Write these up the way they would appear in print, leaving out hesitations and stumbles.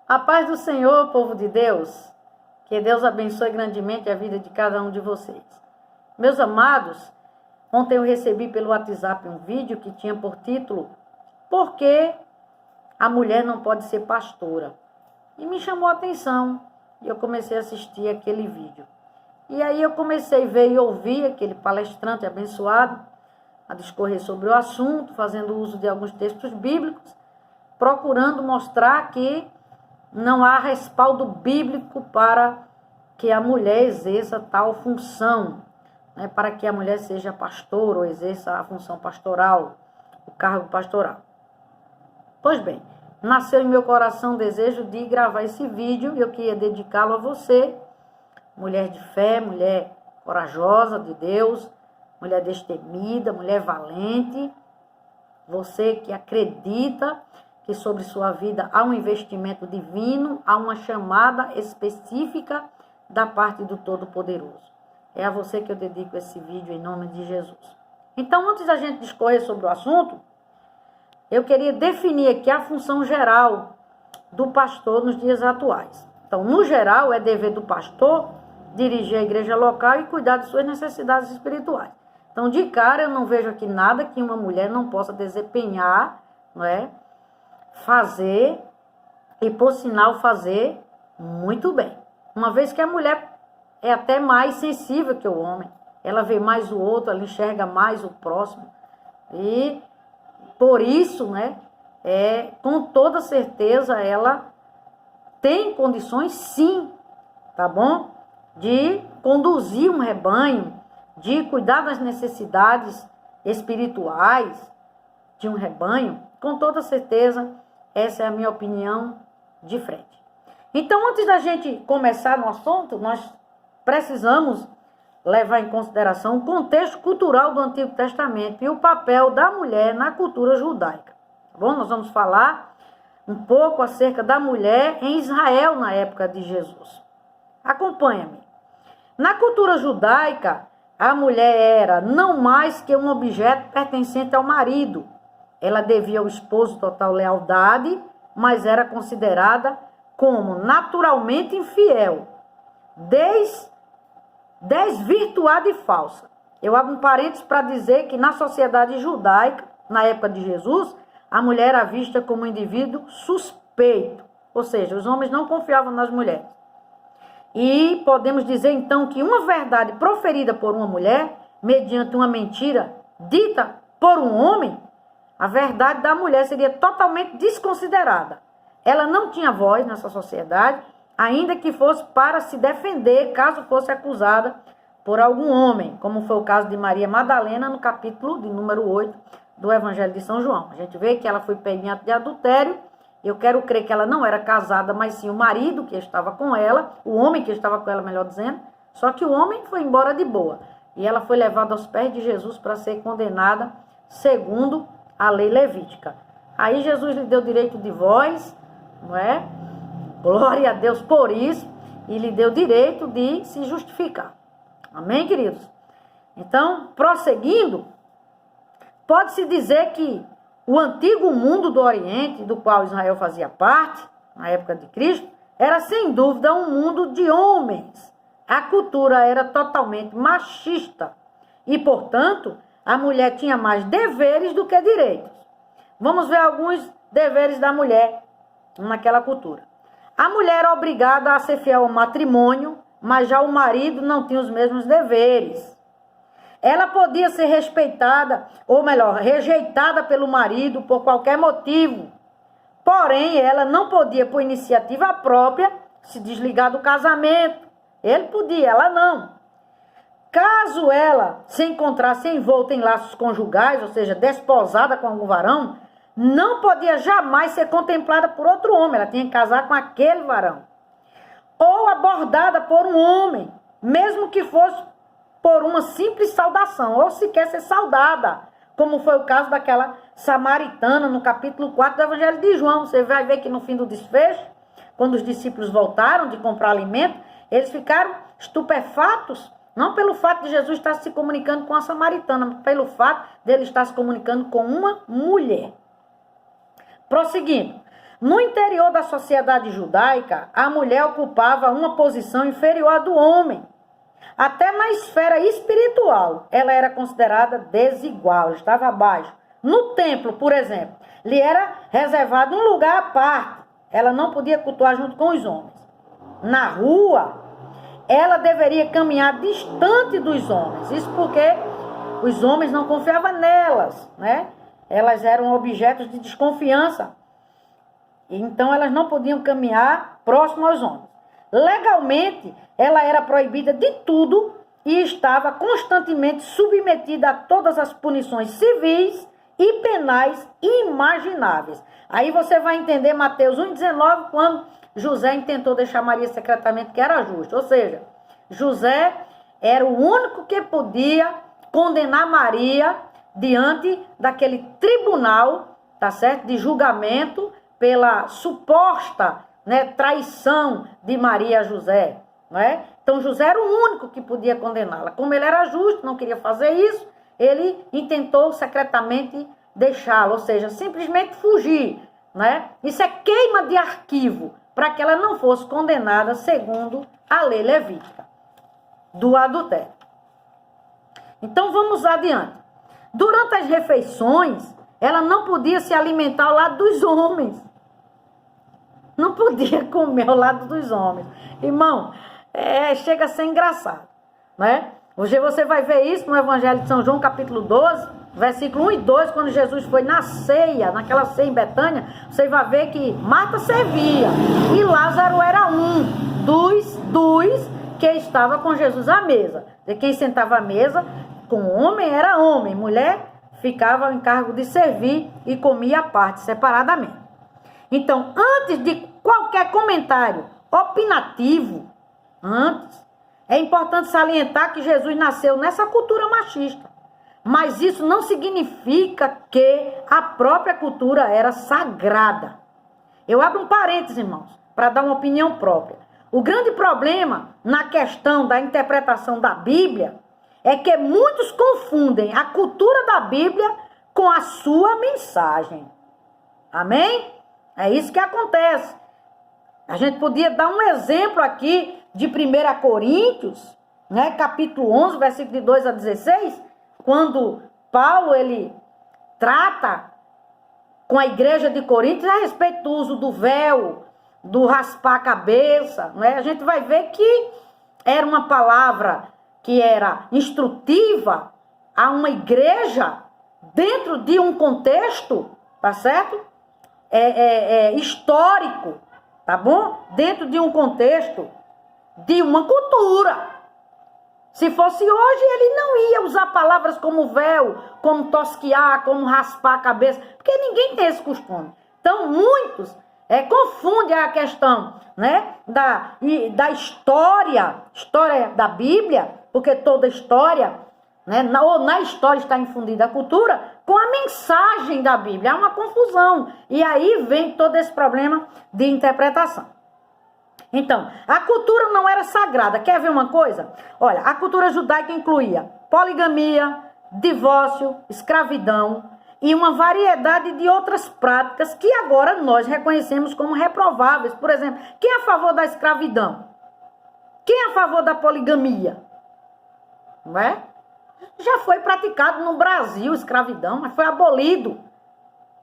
A paz do Senhor, povo de Deus. Que Deus abençoe grandemente a vida de cada um de vocês. Meus amados, ontem eu recebi pelo WhatsApp um vídeo que tinha por título Por que a mulher não pode ser pastora? E me chamou a atenção e eu comecei a assistir aquele vídeo. E aí eu comecei a ver e ouvir aquele palestrante abençoado a discorrer sobre o assunto, fazendo uso de alguns textos bíblicos, procurando mostrar que não há respaldo bíblico para que a mulher exerça tal função, né, para que a mulher seja pastora ou exerça a função pastoral, o cargo pastoral. Pois bem, nasceu em meu coração o desejo de gravar esse vídeo e eu queria dedicá-lo a você, mulher de fé, mulher corajosa de Deus, mulher destemida, mulher valente, você que acredita que sobre sua vida há um investimento divino, há uma chamada específica da parte do Todo-Poderoso. É a você que eu dedico esse vídeo em nome de Jesus. Então, antes da gente discorrer sobre o assunto, eu queria definir aqui a função geral do pastor nos dias atuais. Então, no geral, é dever do pastor dirigir a igreja local e cuidar de suas necessidades espirituais. Então, de cara, eu não vejo aqui nada que uma mulher não possa desempenhar, não é? Fazer e, por sinal, fazer muito bem. Uma vez que a mulher é até mais sensível que o homem. Ela vê mais o outro, ela enxerga mais o próximo. E, por isso, né, com toda certeza, ela tem condições, sim, tá bom? De conduzir um rebanho, de cuidar das necessidades espirituais de um rebanho. Com toda certeza, essa é a minha opinião de frente. Então, antes da gente começar no assunto, nós precisamos levar em consideração o contexto cultural do Antigo Testamento e o papel da mulher na cultura judaica. Tá bom? Nós vamos falar um pouco acerca da mulher em Israel na época de Jesus. Acompanha-me. Na cultura judaica, a mulher era não mais que um objeto pertencente ao marido. Ela devia ao esposo total lealdade, mas era considerada como naturalmente infiel, desvirtuada e falsa. Eu abro um parênteses para dizer que na sociedade judaica, na época de Jesus, a mulher era vista como um indivíduo suspeito, ou seja, os homens não confiavam nas mulheres. E podemos dizer então que uma verdade proferida por uma mulher, mediante uma mentira dita por um homem, a verdade da mulher seria totalmente desconsiderada. Ela não tinha voz nessa sociedade, ainda que fosse para se defender, caso fosse acusada por algum homem, como foi o caso de Maria Madalena, no capítulo de número 8 do Evangelho de São João. A gente vê que ela foi pega em ato de adultério. Eu quero crer que ela não era casada, mas sim o marido que estava com ela, o homem que estava com ela, melhor dizendo, só que o homem foi embora de boa. E ela foi levada aos pés de Jesus para ser condenada segundo a lei levítica. Aí Jesus lhe deu direito de voz, não é? Glória a Deus por isso, e lhe deu direito de se justificar. Amém, queridos? Então, prosseguindo, pode-se dizer que o antigo mundo do Oriente, do qual Israel fazia parte, na época de Cristo, era sem dúvida um mundo de homens. A cultura era totalmente machista e, portanto, a mulher tinha mais deveres do que direitos. Vamos ver alguns deveres da mulher naquela cultura. A mulher era obrigada a ser fiel ao matrimônio, mas já o marido não tinha os mesmos deveres. Ela podia ser respeitada, ou melhor, rejeitada pelo marido por qualquer motivo. Porém, ela não podia, por iniciativa própria, se desligar do casamento. Ele podia, ela não. Caso ela se encontrasse envolta em laços conjugais, ou seja, desposada com algum varão, não podia jamais ser contemplada por outro homem. Ela tinha que casar com aquele varão. Ou abordada por um homem, mesmo que fosse por uma simples saudação, ou sequer ser saudada, como foi o caso daquela samaritana no capítulo 4 do Evangelho de João. Você vai ver que no fim do desfecho, quando os discípulos voltaram de comprar alimento, eles ficaram estupefatos, não pelo fato de Jesus estar se comunicando com a samaritana, mas pelo fato de ele estar se comunicando com uma mulher. Prosseguindo, No interior da sociedade judaica, a mulher ocupava uma posição inferior à do homem. Até na esfera espiritual, ela era considerada desigual, estava abaixo. No templo, por exemplo, lhe era reservado um lugar à parte. Ela não podia cultuar junto com os homens. Na rua, ela deveria caminhar distante dos homens. Isso porque os homens não confiavam nelas, né? Elas eram objetos de desconfiança. Então, elas não podiam caminhar próximo aos homens. Legalmente, ela era proibida de tudo e estava constantemente submetida a todas as punições civis e penais imagináveis. Aí você vai entender Mateus 1,19, quando José intentou deixar Maria secretamente, que era justo. Ou seja, José era o único que podia condenar Maria diante daquele tribunal, tá certo? De julgamento pela suposta, né, traição de Maria a José, não é? Então José era o único que podia condená-la. Como ele era justo, não queria fazer isso, ele intentou secretamente deixá-la, ou seja, simplesmente fugir, né? Isso é queima de arquivo, para que ela não fosse condenada segundo a lei levítica do adultério. Então vamos adiante. Durante as refeições, ela não podia se alimentar ao lado dos homens. Não podia comer ao lado dos homens. Irmão, chega a ser engraçado, né? Hoje você vai ver isso no Evangelho de São João, capítulo 12, versículo 1 e 2, quando Jesus foi na ceia, naquela ceia em Betânia, você vai ver que Marta servia e Lázaro era um dos que estava com Jesus à mesa. E quem sentava à mesa com homem era homem, mulher ficava ao encargo de servir e comia à parte, separadamente. Então, antes de qualquer comentário opinativo, é importante salientar que Jesus nasceu nessa cultura machista. Mas isso não significa que a própria cultura era sagrada. Eu abro um parênteses, irmãos, para dar uma opinião própria. O grande problema na questão da interpretação da Bíblia é que muitos confundem a cultura da Bíblia com a sua mensagem. Amém? É isso que acontece. A gente podia dar um exemplo aqui de 1 Coríntios, né, capítulo 11, versículo de 2 a 16, quando Paulo ele trata com a igreja de Coríntios a respeito do uso do véu, do raspar a cabeça, né? A gente vai ver que era uma palavra que era instrutiva a uma igreja dentro de um contexto, tá certo? Histórico, tá bom? Dentro de um contexto de uma cultura. Se fosse hoje, ele não ia usar palavras como véu, como tosquiar, como raspar a cabeça, porque ninguém tem esse costume. Então, muitos confundem a questão, né, da história da Bíblia, porque toda história, né, ou na história está infundida a cultura, com a mensagem da Bíblia. Há uma confusão. E aí vem todo esse problema de interpretação. Então, a cultura não era sagrada. Quer ver uma coisa? Olha, a cultura judaica incluía poligamia, divórcio, escravidão e uma variedade de outras práticas que agora nós reconhecemos como reprováveis. Por exemplo, quem é a favor da escravidão? Quem é a favor da poligamia? Não é? Já foi praticado no Brasil escravidão, mas foi abolido.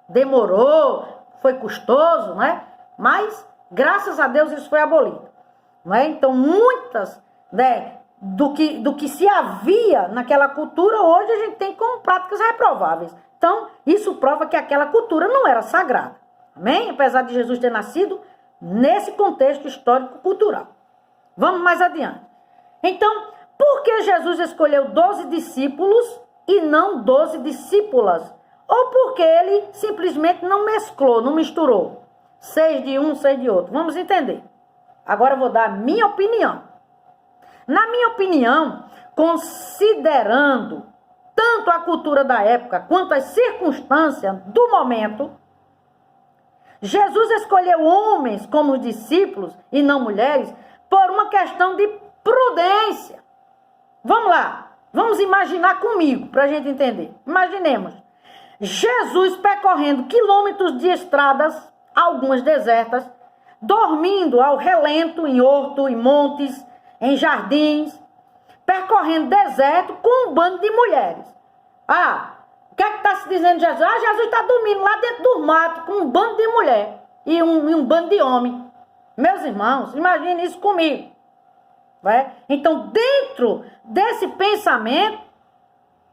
Demorou, foi custoso, não é? Mas graças a Deus isso foi abolido. Não é? Então, muitas, né, do que se havia naquela cultura, hoje a gente tem como práticas reprováveis. Então, isso prova que aquela cultura não era sagrada. Amém? Apesar de Jesus ter nascido nesse contexto histórico-cultural. Vamos mais adiante. Então, por que Jesus escolheu 12 discípulos e não 12 discípulas? Ou porque ele simplesmente não mesclou, não misturou? 6 de um, 6 de outro. Vamos entender. Agora eu vou dar a minha opinião. Na minha opinião, considerando tanto a cultura da época quanto as circunstâncias do momento, Jesus escolheu homens como discípulos e não mulheres por uma questão de prudência. Vamos lá. Vamos imaginar comigo para a gente entender. Imaginemos. Jesus percorrendo quilômetros de estradas algumas desertas, dormindo ao relento em horto, em montes, em jardins, percorrendo deserto com um bando de mulheres. O que é que está se dizendo de Jesus? Jesus está dormindo lá dentro do mato com um bando de mulher e um bando de homem. Meus irmãos, imagine isso comigo. Então, dentro desse pensamento,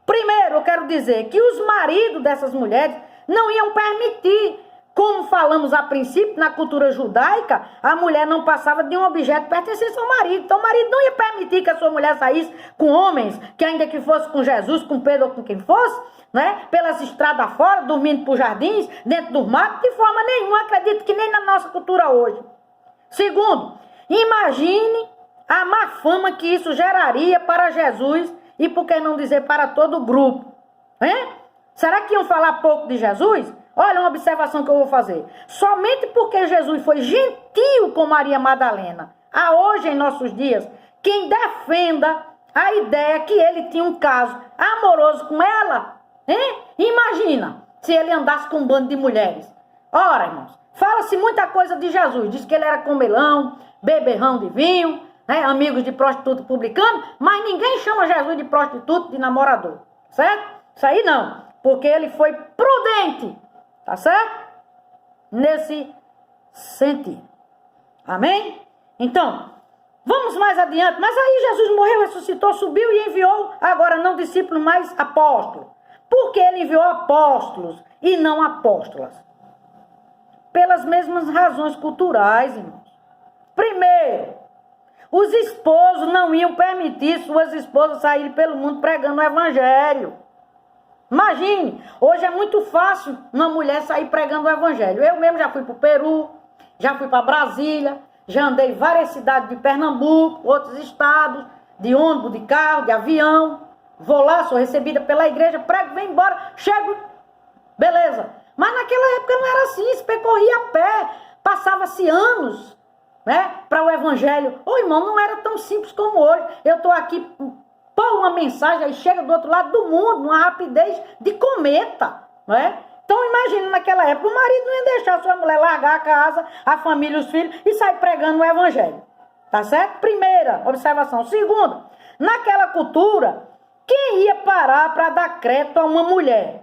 primeiro eu quero dizer que os maridos dessas mulheres não iam permitir. Como falamos a princípio, na cultura judaica, a mulher não passava de um objeto pertencente ao marido. Então o marido não ia permitir que a sua mulher saísse com homens, que ainda que fosse com Jesus, com Pedro ou com quem fosse, pelas estradas fora, dormindo por jardins, dentro do mato, de forma nenhuma. Acredito que nem na nossa cultura hoje. Segundo, imagine a má fama que isso geraria para Jesus e, por que não dizer, para todo o grupo. Será que iam falar pouco de Jesus? Olha uma observação que eu vou fazer. Somente porque Jesus foi gentil com Maria Madalena, há hoje em nossos dias, quem defenda a ideia que ele tinha um caso amoroso com ela, imagina se ele andasse com um bando de mulheres. Ora, irmãos, fala-se muita coisa de Jesus. Diz que ele era comelão, beberrão de vinho, amigos de prostituto publicano, mas ninguém chama Jesus de prostituto, de namorador, certo? Isso aí não, porque ele foi prudente. Tá certo? Nesse sentido. Amém? Então, vamos mais adiante. Mas aí Jesus morreu, ressuscitou, subiu e enviou, agora não discípulos, mas apóstolos. Por que ele enviou apóstolos e não apóstolas? Pelas mesmas razões culturais, irmãos. Primeiro, os esposos não iam permitir suas esposas saírem pelo mundo pregando o evangelho. Imagine, hoje é muito fácil uma mulher sair pregando o evangelho. Eu mesmo já fui para o Peru, já fui para Brasília, já andei em várias cidades de Pernambuco, outros estados, de ônibus, de carro, de avião. Vou lá, sou recebida pela igreja, prego, venho embora, chego, beleza. Mas naquela época não era assim, se percorria a pé, passava-se anos, para o evangelho. Irmão, não era tão simples como hoje. Eu estou aqui... Pô, uma mensagem aí chega do outro lado do mundo, numa rapidez de cometa, Então imagina naquela época, o marido não ia deixar a sua mulher largar a casa, a família, os filhos e sair pregando o evangelho, tá certo? Primeira observação. Segunda, naquela cultura, quem ia parar para dar crédito a uma mulher?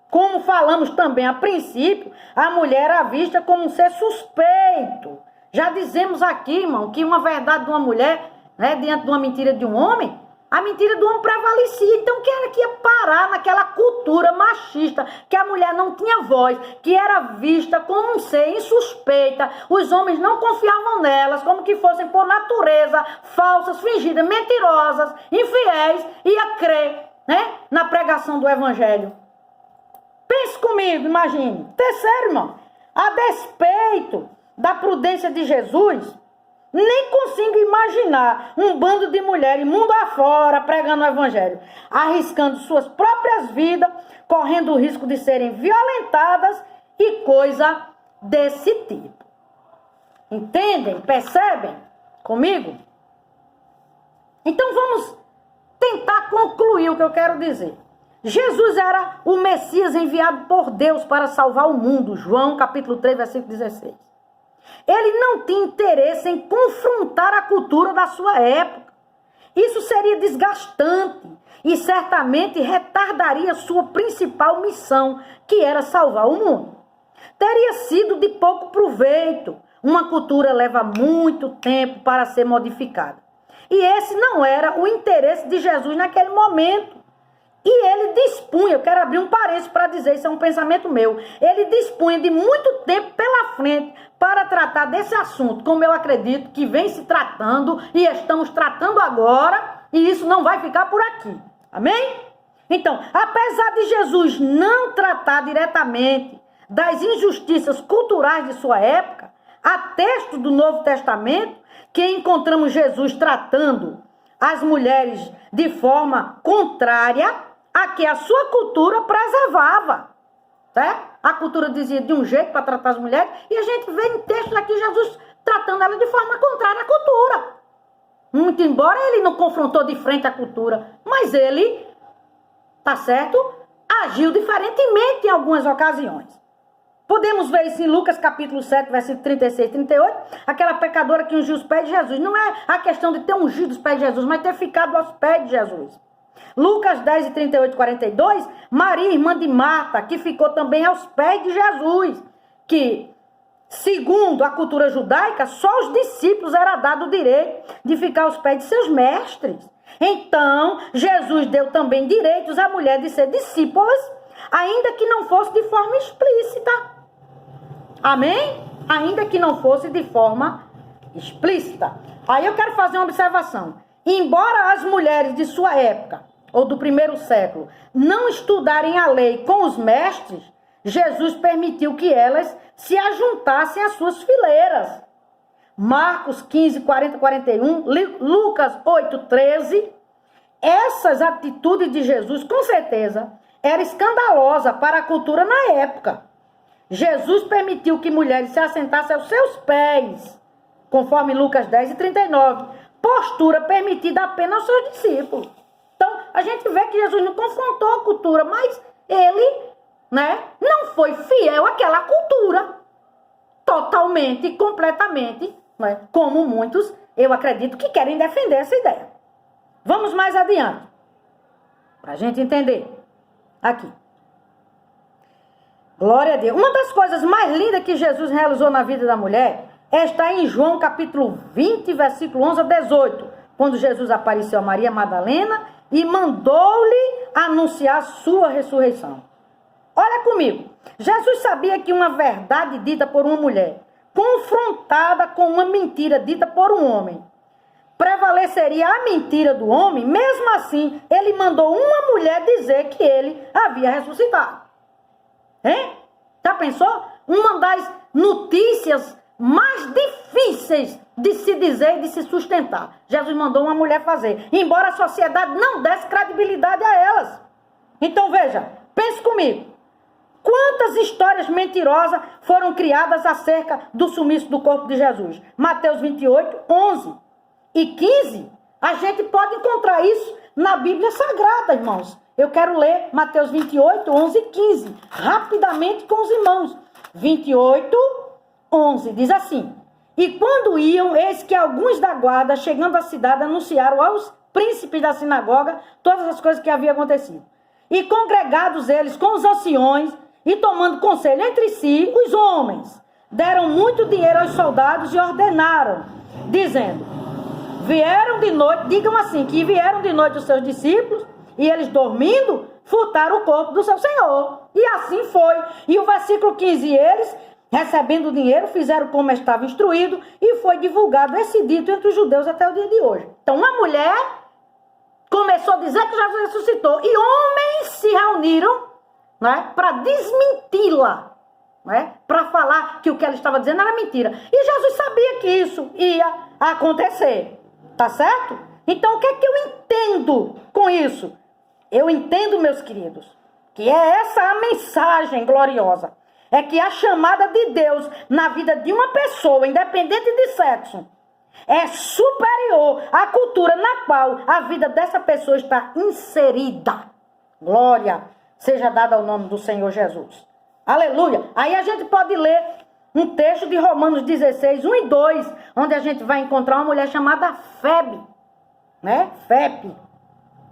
Como falamos também a princípio, a mulher era vista como um ser suspeito. Já dizemos aqui, irmão, que uma verdade de uma mulher, diante de uma mentira de um homem, a mentira do homem prevalecia. Então quem era que ia parar naquela cultura machista, que a mulher não tinha voz, que era vista como um ser insuspeita, os homens não confiavam nelas, como que fossem por natureza falsas, fingidas, mentirosas, infiéis, ia crer, na pregação do evangelho. Pense comigo, imagine. Terceiro, irmão, a despeito da prudência de Jesus, nem consigo imaginar um bando de mulheres mundo afora pregando o evangelho, arriscando suas próprias vidas, correndo o risco de serem violentadas e coisa desse tipo. Entendem? Percebem comigo? Então vamos tentar concluir o que eu quero dizer. Jesus era o Messias enviado por Deus para salvar o mundo. João capítulo 3, versículo 16. Ele não tinha interesse em confrontar a cultura da sua época. Isso seria desgastante e certamente retardaria sua principal missão, que era salvar o mundo. Teria sido de pouco proveito. Uma cultura leva muito tempo para ser modificada. E esse não era o interesse de Jesus naquele momento. E ele dispunha, eu quero abrir um parênteses para dizer, isso é um pensamento meu, ele dispunha de muito tempo pela frente para tratar desse assunto, como eu acredito que vem se tratando e estamos tratando agora, e isso não vai ficar por aqui. Amém? Então, apesar de Jesus não tratar diretamente das injustiças culturais de sua época, há textos do Novo Testamento que encontramos Jesus tratando as mulheres de forma contrária a que a sua cultura preservava. Certo? A cultura dizia de um jeito para tratar as mulheres, e a gente vê em textos aqui Jesus tratando ela de forma contrária à cultura. Muito embora ele não confrontou de frente a cultura, mas ele, tá certo, agiu diferentemente em algumas ocasiões. Podemos ver isso em Lucas capítulo 7, versículo 36 e 38. Aquela pecadora que ungiu os pés de Jesus. Não é a questão de ter ungido os pés de Jesus, mas ter ficado aos pés de Jesus. Lucas 10 e 38 e 42. Maria, irmã de Marta, que ficou também aos pés de Jesus. Que, segundo a cultura judaica, só os discípulos era dado o direito de ficar aos pés de seus mestres. Então, Jesus deu também direitos à mulher de ser discípulas, ainda que não fosse de forma explícita. Amém? Ainda que não fosse de forma explícita. Aí eu quero fazer uma observação. Embora as mulheres de sua época, ou do primeiro século, não estudarem a lei com os mestres, Jesus permitiu que elas se ajuntassem às suas fileiras. Marcos 15, 40, 41, Lucas 8, 13. Essas atitudes de Jesus, com certeza, era escandalosa para a cultura na época. Jesus permitiu que mulheres se assentassem aos seus pés, conforme Lucas 10 e 39. Postura permitida apenas aos seus discípulos. Então, a gente vê que Jesus não confrontou a cultura, mas ele, não foi fiel àquela cultura. Totalmente e completamente, como muitos, eu acredito, que querem defender essa ideia. Vamos mais adiante, para a gente entender. Aqui. Glória a Deus. Uma das coisas mais lindas que Jesus realizou na vida da mulher está em João capítulo 20, versículo 11 a 18, quando Jesus apareceu a Maria Madalena e mandou-lhe anunciar sua ressurreição. Olha comigo. Jesus sabia que uma verdade dita por uma mulher, confrontada com uma mentira dita por um homem, prevaleceria a mentira do homem. Mesmo assim, ele mandou uma mulher dizer que ele havia ressuscitado. Hein? Já pensou? Uma das notícias mais difíceis de se dizer e de se sustentar. Jesus mandou uma mulher fazer, embora a sociedade não desse credibilidade a elas. Então veja, pense comigo. Quantas histórias mentirosas foram criadas acerca do sumiço do corpo de Jesus? Mateus 28, 11 e 15. A gente pode encontrar isso na Bíblia Sagrada, irmãos. Eu quero ler Mateus 28, 11 e 15. Rapidamente com os irmãos. 28, 11. Diz assim. E quando iam, eis que alguns da guarda, chegando à cidade, anunciaram aos príncipes da sinagoga todas as coisas que haviam acontecido. E congregados eles com os anciões, e tomando conselho entre si, os homens deram muito dinheiro aos soldados e ordenaram, dizendo, vieram de noite, digam assim, que vieram de noite os seus discípulos, e eles dormindo, furtaram o corpo do seu Senhor. E assim foi. E o versículo 15, eles, recebendo o dinheiro, fizeram como estava instruído, e foi divulgado esse dito entre os judeus até o dia de hoje. Então, uma mulher começou a dizer que Jesus ressuscitou, e homens se reuniram, para desmenti-la, para falar que o que ela estava dizendo era mentira. E Jesus sabia que isso ia acontecer, tá certo? Então, o que é que eu entendo com isso? Eu entendo, meus queridos, que é essa a mensagem gloriosa. É que a chamada de Deus na vida de uma pessoa, independente de sexo, é superior à cultura na qual a vida dessa pessoa está inserida. Glória seja dada ao nome do Senhor Jesus. Aleluia. Aí a gente pode ler um texto de Romanos 16, 1 e 2, onde a gente vai encontrar uma mulher chamada Febe, Febe,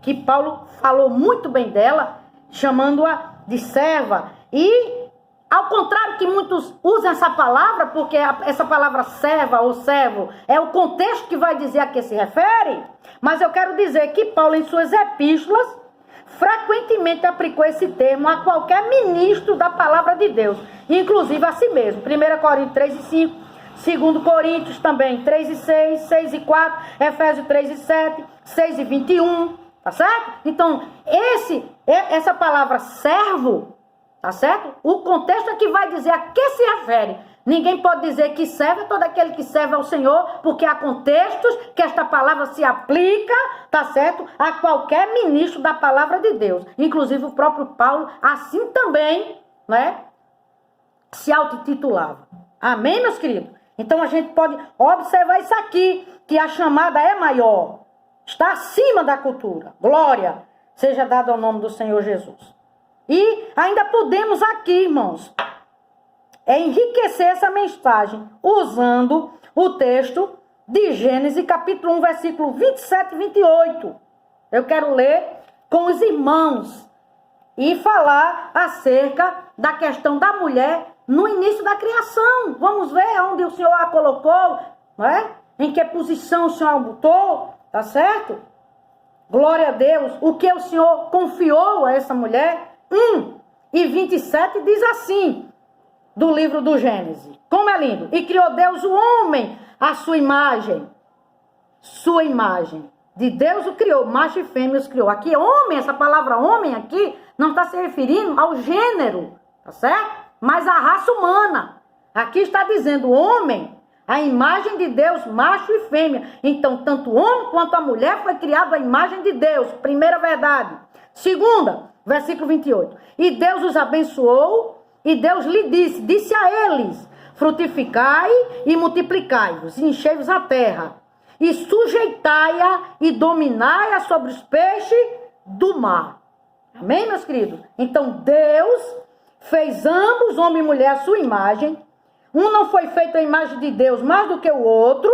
que Paulo falou muito bem dela, chamando-a de serva. E, ao contrário que muitos usam essa palavra, porque essa palavra serva ou servo é o contexto que vai dizer a que se refere, mas eu quero dizer que Paulo, em suas epístolas, frequentemente aplicou esse termo a qualquer ministro da palavra de Deus, inclusive a si mesmo. 1 Coríntios 3 e 5, 2 Coríntios também 3 e 6, 6 e 4, Efésios 3 e 7, 6 e 21, tá certo? Então, essa palavra servo, tá certo? O contexto é que vai dizer a que se refere. Ninguém pode dizer que serve todo aquele que serve ao Senhor, porque há contextos que esta palavra se aplica, tá certo? A qualquer ministro da palavra de Deus. Inclusive o próprio Paulo, assim também, se autotitulava. Amém, meus queridos? Então a gente pode observar isso aqui, que a chamada é maior. Está acima da cultura. Glória seja dada ao nome do Senhor Jesus. E ainda podemos aqui, irmãos, é enriquecer essa mensagem usando o texto de Gênesis, capítulo 1, versículo 27 e 28. Eu quero ler com os irmãos e falar acerca da questão da mulher no início da criação. Vamos ver onde o Senhor a colocou, não é? Em que posição o Senhor a botou, tá certo? Glória a Deus. O que o Senhor confiou a essa mulher? 1 e 27 diz assim, do livro do Gênesis. Como é lindo. E criou Deus o homem à sua imagem. Sua imagem. De Deus o criou, macho e fêmea os criou. Aqui, homem, essa palavra homem aqui, não está se referindo ao gênero, tá certo? Mas à raça humana. Aqui está dizendo homem, a imagem de Deus, macho e fêmea. Então, tanto o homem quanto a mulher foi criado à imagem de Deus. Primeira verdade. Segunda, versículo 28. E Deus os abençoou, e Deus lhe disse a eles, frutificai e multiplicai-vos, e enchei-vos a terra, e sujeitai-a e dominai-a sobre os peixes do mar. Amém, meus queridos? Então, Deus fez ambos, homem e mulher, a sua imagem. Um não foi feito à imagem de Deus mais do que o outro,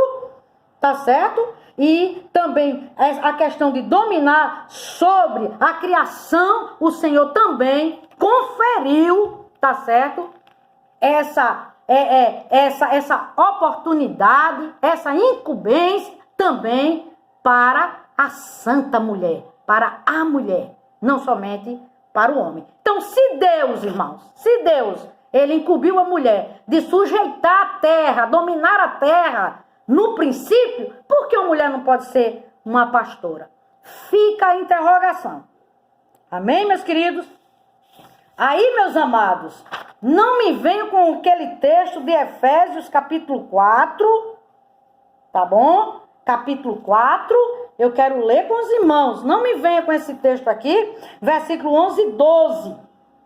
tá certo? E também a questão de dominar sobre a criação, o Senhor também conferiu, tá certo? Essa oportunidade, essa incumbência também para a santa mulher, para a mulher, não somente para o homem. Então, se Deus, irmãos, se Deus, ele incumbiu a mulher de sujeitar a terra, dominar a terra, no princípio, por que a mulher não pode ser uma pastora? Fica a interrogação. Amém, meus queridos? Aí, meus amados, não me venham com aquele texto de Efésios, capítulo 4, tá bom? Capítulo 4, eu quero ler com os irmãos. Não me venham com esse texto aqui, versículo 11 e 12,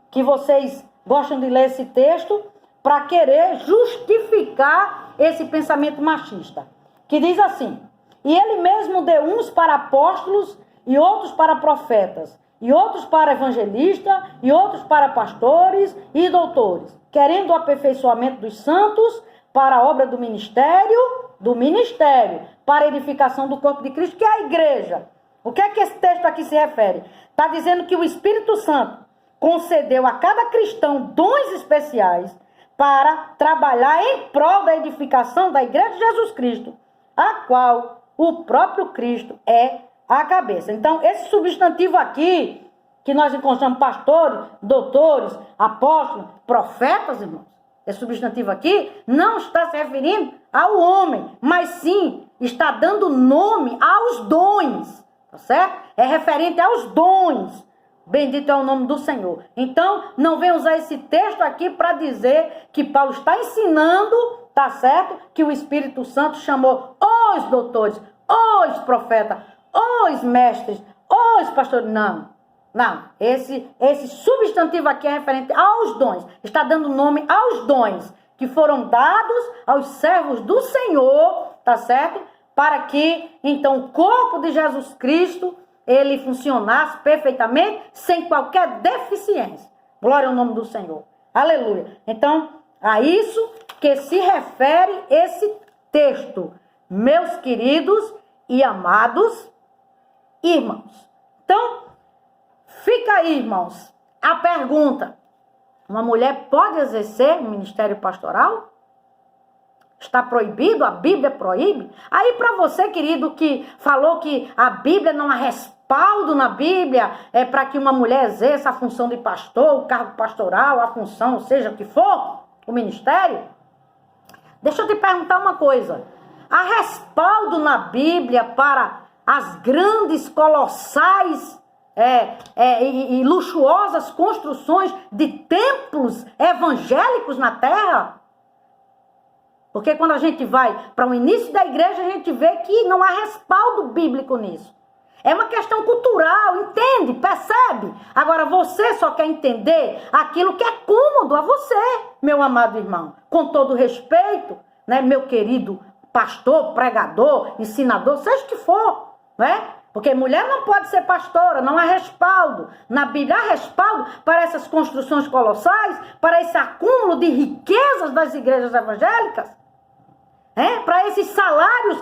que vocês gostam de ler esse texto para querer justificar esse pensamento machista. Que diz assim, e ele mesmo deu uns para apóstolos e outros para profetas, e outros para evangelistas, e outros para pastores e doutores, querendo o aperfeiçoamento dos santos para a obra do ministério, para a edificação do corpo de Cristo, que é a igreja. O que é que esse texto aqui se refere? Está dizendo que o Espírito Santo concedeu a cada cristão dons especiais para trabalhar em prol da edificação da igreja de Jesus Cristo, a qual o próprio Cristo é a cabeça. Então, esse substantivo aqui, que nós encontramos pastores, doutores, apóstolos, profetas, irmãos, esse substantivo aqui não está se referindo ao homem, mas sim está dando nome aos dons, tá certo? É referente aos dons. Bendito é o nome do Senhor. Então, não venha usar esse texto aqui para dizer que Paulo está ensinando, tá certo? Que o Espírito Santo chamou os doutores, os profetas, os mestres, os pastores. Não. Esse substantivo aqui é referente aos dons. Está dando nome aos dons que foram dados aos servos do Senhor, tá certo? Para que, então, o corpo de Jesus Cristo ele funcionasse perfeitamente, sem qualquer deficiência. Glória ao nome do Senhor. Aleluia. Então, a isso que se refere esse texto, meus queridos e amados irmãos. Então, fica aí, irmãos, a pergunta. Uma mulher pode exercer um ministério pastoral? Está proibido? A Bíblia proíbe? Aí para você, querido, que falou que a Bíblia não há respaldo na Bíblia para que uma mulher exerça a função de pastor, o cargo pastoral, a função, seja o que for, o ministério. Deixa eu te perguntar uma coisa. Há respaldo na Bíblia para as grandes, colossais e luxuosas construções de templos evangélicos na terra? Porque quando a gente vai para o início da igreja, a gente vê que não há respaldo bíblico nisso. É uma questão cultural, entende? Percebe? Agora você só quer entender aquilo que é cômodo a você, meu amado irmão. Com todo respeito, né, meu querido pastor, pregador, ensinador, seja o que for, né? Porque mulher não pode ser pastora, não há respaldo. Na Bíblia há respaldo para essas construções colossais, para esse acúmulo de riquezas das igrejas evangélicas. Para esses salários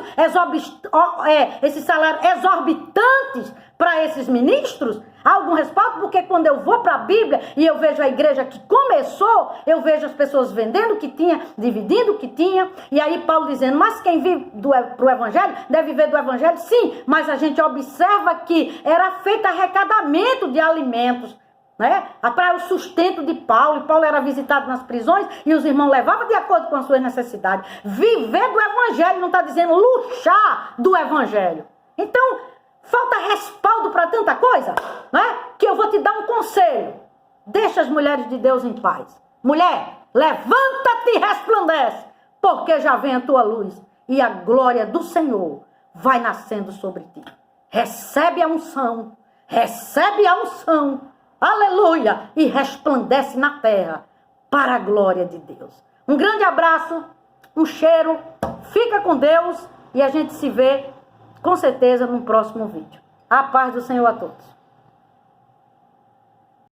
exorbitantes para esses ministros. Há algum respaldo? Porque quando eu vou para a Bíblia e eu vejo a igreja que começou, eu vejo as pessoas vendendo o que tinha, dividindo o que tinha. E aí Paulo dizendo, mas quem vive para o Evangelho deve viver do Evangelho? Sim, mas a gente observa que era feito arrecadamento de alimentos, para o sustento de Paulo. E Paulo era visitado nas prisões e os irmãos levavam de acordo com as suas necessidades. Viver do Evangelho, não está dizendo luxar do Evangelho. Então, falta respaldo para tanta coisa, que eu vou te dar um conselho. Deixa as mulheres de Deus em paz. Mulher, levanta-te e resplandece, porque já vem a tua luz e a glória do Senhor vai nascendo sobre ti. Recebe a unção, aleluia, e resplandece na terra para a glória de Deus. Um grande abraço, um cheiro, fica com Deus e a gente se vê com certeza no próximo vídeo. A paz do Senhor a todos.